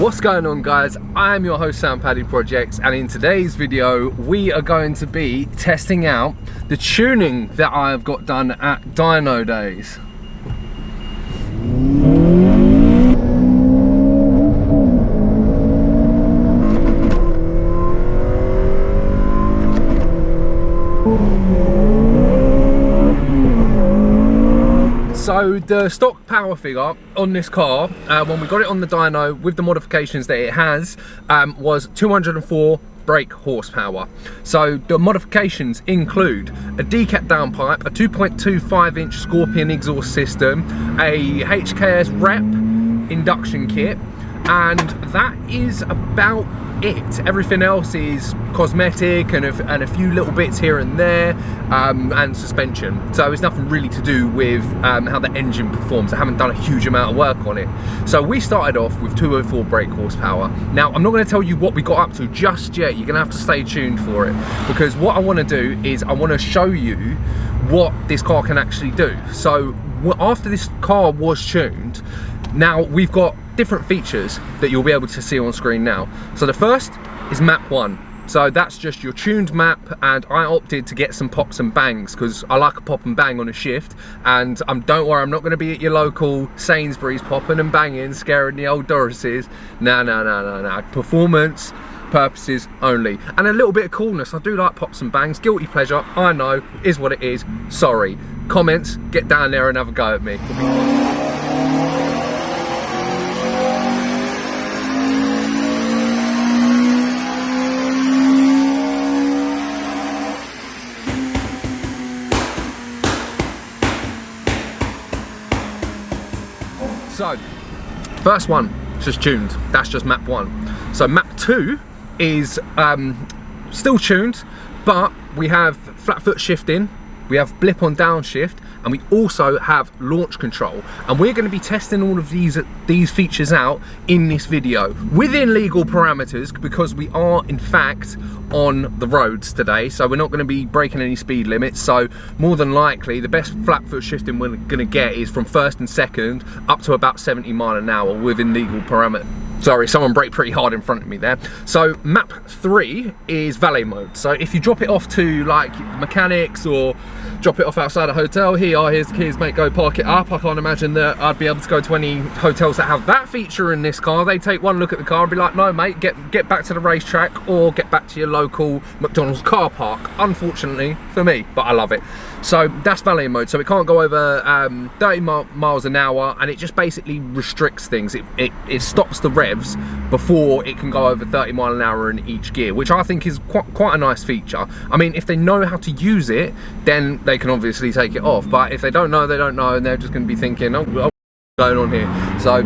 What's going on, guys? I am your host Sam Paddy Projects, and in today's video we are going to be testing out the tuning that I have got done at Dyno Days. So the stock power figure on this car, when we got it on the dyno with the modifications that it has, was 204 brake horsepower. So the modifications include a decat downpipe, a 2.25 inch Scorpion exhaust system, a HKS rep induction kit, and that is about it. Everything else is cosmetic and a few little bits here and there, and suspension. So it's nothing really to do with how the engine performs. I haven't done a huge amount of work on it. So we started off with 204 brake horsepower. Now I'm not going to tell you what we got up to just yet. You're going to have to stay tuned for it, because what I want to do is I want to show you what this car can actually do. So after this car was tuned, now we've got different features that you'll be able to see on screen now. So the first is map 1. So that's just your tuned map, and I opted to get some pops and bangs because I like a pop and bang on a shift. And don't worry, I'm not going to be at your local Sainsbury's popping and banging, scaring the old Dorises. No. Performance purposes only, and a little bit of coolness. I do like pops and bangs. Guilty pleasure, I know, is what it is. Sorry. Comments, get down there and have a go at me. So, first one, just tuned. That's just map 1. So map 2 is still tuned, but we have flat foot shifting, we have blip on downshift, and we also have launch control. And we're going to be testing all of these features out in this video within legal parameters, because we are in fact on the roads today, so we're not going to be breaking any speed limits. So more than likely the best flat foot shifting we're going to get is from first and second up to about 70 mile an hour within legal parameters. Sorry, someone braked pretty hard in front of me there. So map 3 is valet mode. So if you drop it off to like mechanics or drop it off outside a hotel, here's the keys, mate, go park it up. I can't imagine that I'd be able to go to any hotels that have that feature in this car. They take one look at the car and be like, no mate, get back to the racetrack or get back to your local McDonald's car park. Unfortunately for me, but I love it. So that's valet mode. So it can't go over 30 miles an hour, and it just basically restricts things. It stops the revs before it can go over 30 mile an hour in each gear, which I think is quite a nice feature. I mean, if they know how to use it, then they can obviously take it off. But if they don't know, they don't know, and they're just going to be thinking, oh, what's going on here? So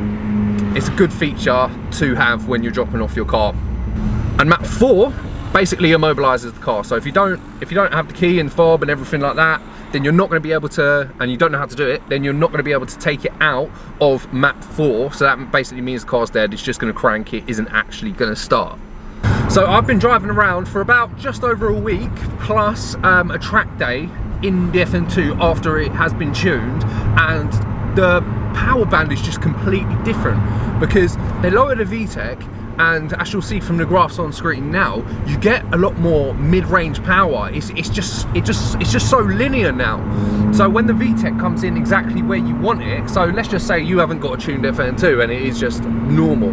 it's a good feature to have when you're dropping off your car. And map 4 basically immobilizes the car. So if you don't have the key and fob and everything like that, then you're not going to be able to, and you don't know how to do it, then you're not going to be able to take it out of map 4. So that basically means the car's dead. It's just going to crank, it isn't actually going to start. So I've been driving around for about just over a week, plus a track day in the FN2 after it has been tuned, and the power band is just completely different because they lowered the VTEC. And as you'll see from the graphs on screen now, you get a lot more mid-range power. It's just so linear now. So when the VTEC comes in exactly where you want it, so let's just say you haven't got a tuned FN2 and it is just normal,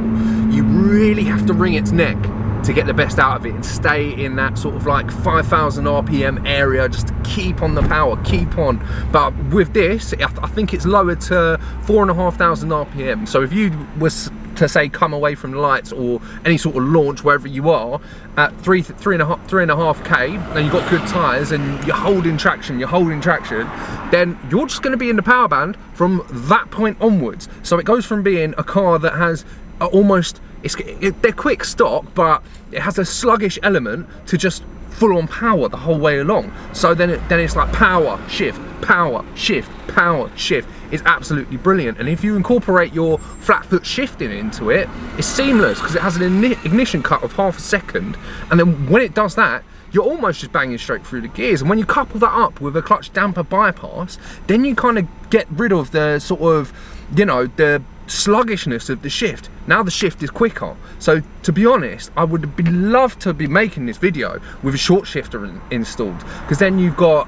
you really have to wring its neck to get the best out of it and stay in that sort of like 5,000 RPM area, just to keep on the power, keep on. But with this, I think it's lowered to 4,500 RPM. So if you was to say come away from the lights or any sort of launch wherever you are at 3.5k, and you've got good tyres and you're holding traction, then you're just going to be in the power band from that point onwards. So it goes from being a car that has almost, they're quick stock, but it has a sluggish element, to just full on power the whole way along. So then it's like power, shift, power, shift, power, shift. It's absolutely brilliant. And if you incorporate your flat foot shifting into it, it's seamless because it has an ignition cut of half a second. And then when it does that, you're almost just banging straight through the gears. And when you couple that up with a clutch damper bypass, then you kind of get rid of the sort of, you know, the sluggishness of the shift. Now the shift is quicker. So to be honest, I would have loved to be making this video with a short shifter installed, because then you've got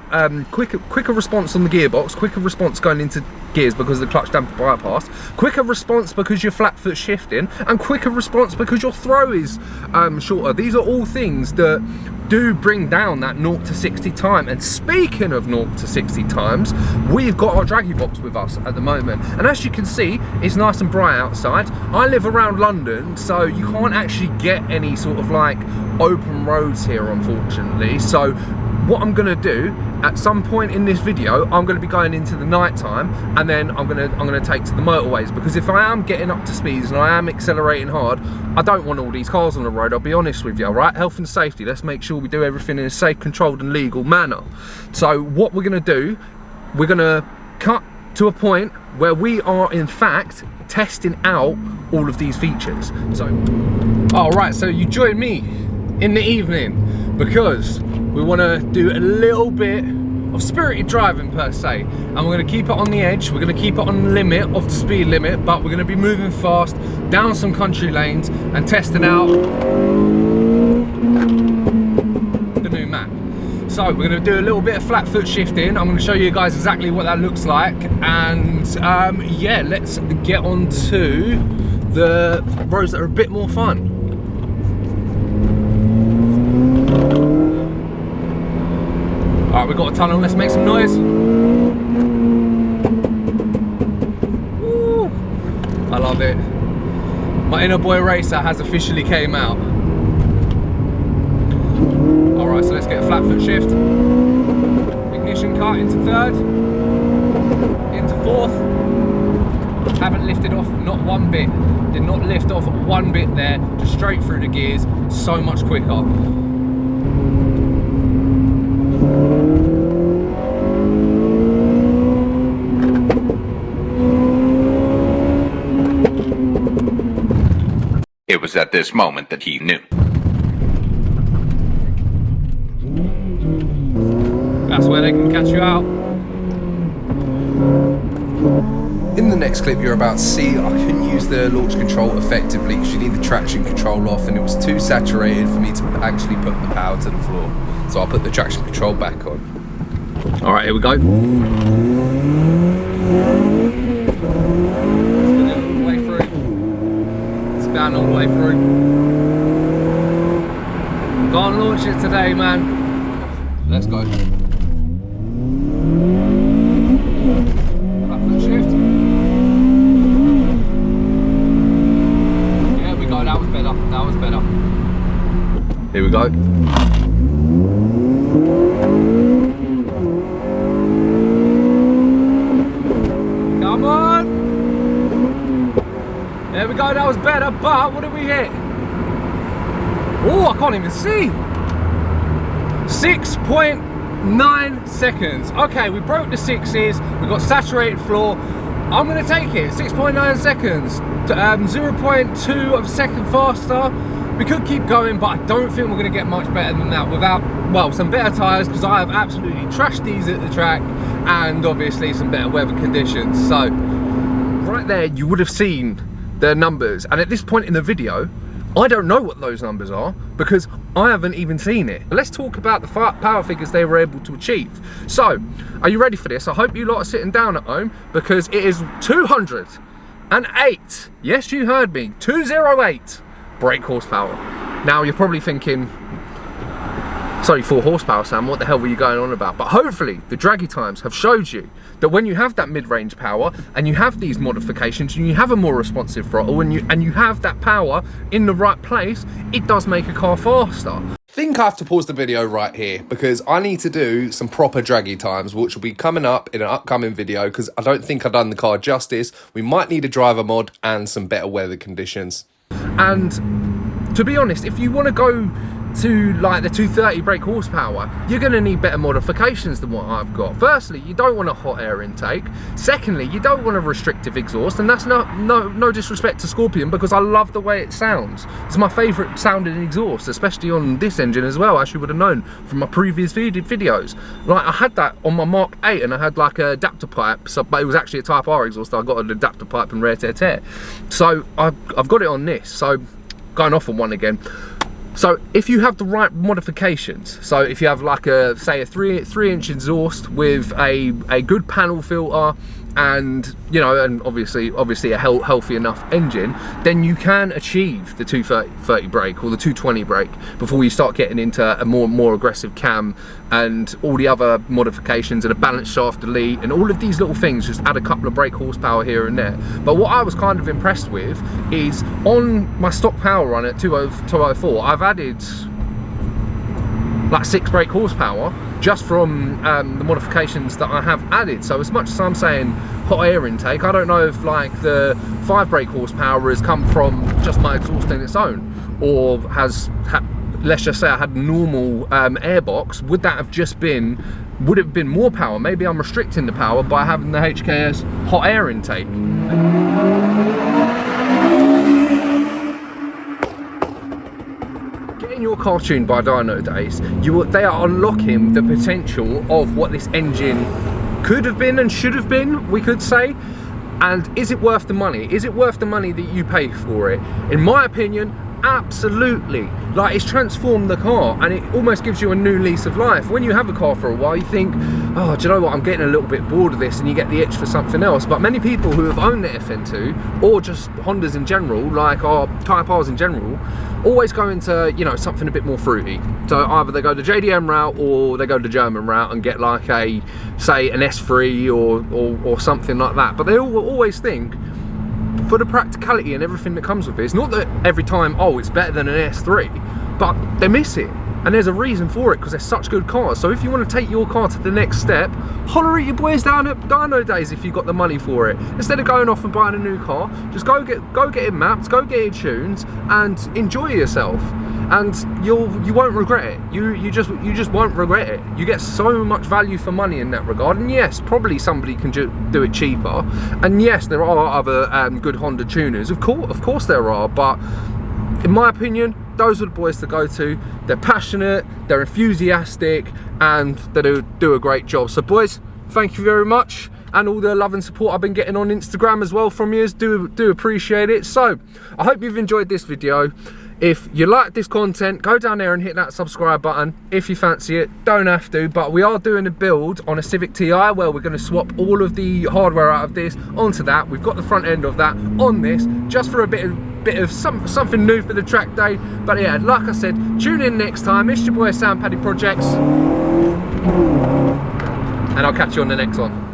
quicker response on the gearbox, quicker response going into gears because of the clutch damper bypass, quicker response because you're flat foot shifting, and quicker response because your throw is shorter. These are all things that do bring down that 0 to 60 time. And speaking of 0 to 60 times, we've got our draggy box with us at the moment, and as you can see, it's nice and bright outside. I live around London, so you can't actually get any sort of like open roads here, unfortunately. So what I'm gonna do at some point in this video, I'm gonna be going into the night time, and then I'm gonna take to the motorways, because if I am getting up to speeds and I am accelerating hard, I don't want all these cars on the road. I'll be honest with you, right? Health and safety. Let's make sure we do everything in a safe, controlled, and legal manner. So what we're gonna do, we're gonna cut to a point where we are in fact testing out all of these features. So, all right, so you join me in the evening because we want to do a little bit of spirited driving per se, and we're going to keep it on the edge. We're going to keep it on the limit of the speed limit, but we're going to be moving fast down some country lanes and testing out the new map. So we're going to do a little bit of flat foot shifting. I'm going to show you guys exactly what that looks like, and yeah, let's get on to the roads that are a bit more fun. All right, we've got a tunnel. Let's make some noise. Woo. I love it. My inner boy racer has officially came out. All right, so let's get a flat foot shift. Ignition cut into third, into fourth. Haven't lifted off, not one bit. Did not lift off one bit there, just straight through the gears, so much quicker. It was at this moment that he knew. That's where they can catch you out. In the next clip you're about to see, I couldn't use the launch control effectively because you need the traction control off, and it was too saturated for me to actually put the power to the floor. So I'll put the traction control back on. All right, here we go. Spin all the way through. Can't launch it today, man. Let's go. Back foot shift. There we go, that was better. That was better. Here we go. Come on. There we go, that was better, but what did we hit? Oh, I can't even see. 6.9 seconds. Okay, we broke the sixes, we got saturated floor. I'm gonna take it, 6.9 seconds. 0.2 of a second faster. We could keep going, but I don't think we're gonna get much better than that without, well, some better tyres, because I have absolutely trashed these at the track, and obviously some better weather conditions. So, right there, you would have seen the numbers, and at this point in the video, I don't know what those numbers are because I haven't even seen it. Let's talk about the power figures they were able to achieve. So, are you ready for this? I hope you lot are sitting down at home, because it is 208. Yes, you heard me. 208 brake horsepower. Now, you're probably thinking, it's only 4 horsepower, Sam, what the hell were you going on about? But hopefully, the draggy times have showed you that when you have that mid-range power and you have these modifications and you have a more responsive throttle and you have that power in the right place, it does make a car faster. I think I have to pause the video right here because I need to do some proper draggy times, which will be coming up in an upcoming video, because I don't think I've done the car justice. We might need a driver mod and some better weather conditions. And to be honest, if you want to go to like the 230 brake horsepower, you're going to need better modifications than what I've got. Firstly, you don't want a hot air intake. Secondly, you don't want a restrictive exhaust, and that's no disrespect to Scorpion, because I love the way it sounds. It's my favourite sounding exhaust, especially on this engine as well, as you would have known from my previous videos. Like, I had that on my Mark 8, and I had like a adapter pipe, so, but it was actually a Type R exhaust. I got an adapter pipe and rear tear. So I've got it on this, so going off on one again. So if you have the right modifications, so if you have like a, say, a 3-inch exhaust with a good panel filter, and you know, and obviously a healthy enough engine, then you can achieve the 230 brake or the 220 brake before you start getting into a more aggressive cam and all the other modifications and a balance shaft delete and all of these little things. Just add a couple of brake horsepower here and there. But what I was kind of impressed with is on my stock power run at 204, I've added like 6 brake horsepower just from the modifications that I have added. So as much as I'm saying hot air intake, I don't know if like the 5 brake horsepower has come from just my exhaust in its own, or let's just say I had normal airbox. Would that have just been, would it have been more power? Maybe I'm restricting the power by having the HKS hot air intake. Your car tuned by Dyno Days, they are unlocking the potential of what this engine could have been and should have been, we could say. And is it worth the money? Is it worth the money that you pay for it? In my opinion, absolutely. Like, it's transformed the car, and it almost gives you a new lease of life. When you have a car for a while, you think, oh, do you know what, I'm getting a little bit bored of this, and you get the itch for something else. But many people who have owned the FN2, or just Hondas in general, like our Type Rs in general, always go into, you know, something a bit more fruity. So either they go the JDM route or they go the German route and get like a, say, an S3 or something like that. But they always think, for the practicality and everything that comes with it, it's not that every time, oh, it's better than an S3, but they miss it. And there's a reason for it, because they're such good cars. So if you want to take your car to the next step, holler at your boys down at Dyno Days if you've got the money for it. Instead of going off and buying a new car, just go get it mapped, go get it tuned, and enjoy yourself. And you won't regret it. You just won't regret it. You get so much value for money in that regard. And yes, probably somebody can do it cheaper. And yes, there are other good Honda tuners. Of course there are. But in my opinion, those are the boys to go to. They're passionate, they're enthusiastic, and they do a great job. So boys, thank you very much. And all the love and support I've been getting on Instagram as well from you, do appreciate it. So I hope you've enjoyed this video. If you like this content, go down there and hit that subscribe button if you fancy it. Don't have to, but we are doing a build on a Civic Ti where we're going to swap all of the hardware out of this onto that. We've got the front end of that on this, just for a bit of something new for the track day. But yeah, like I said, tune in next time. It's your boy Sam Paddy Projects, and I'll catch you on the next one.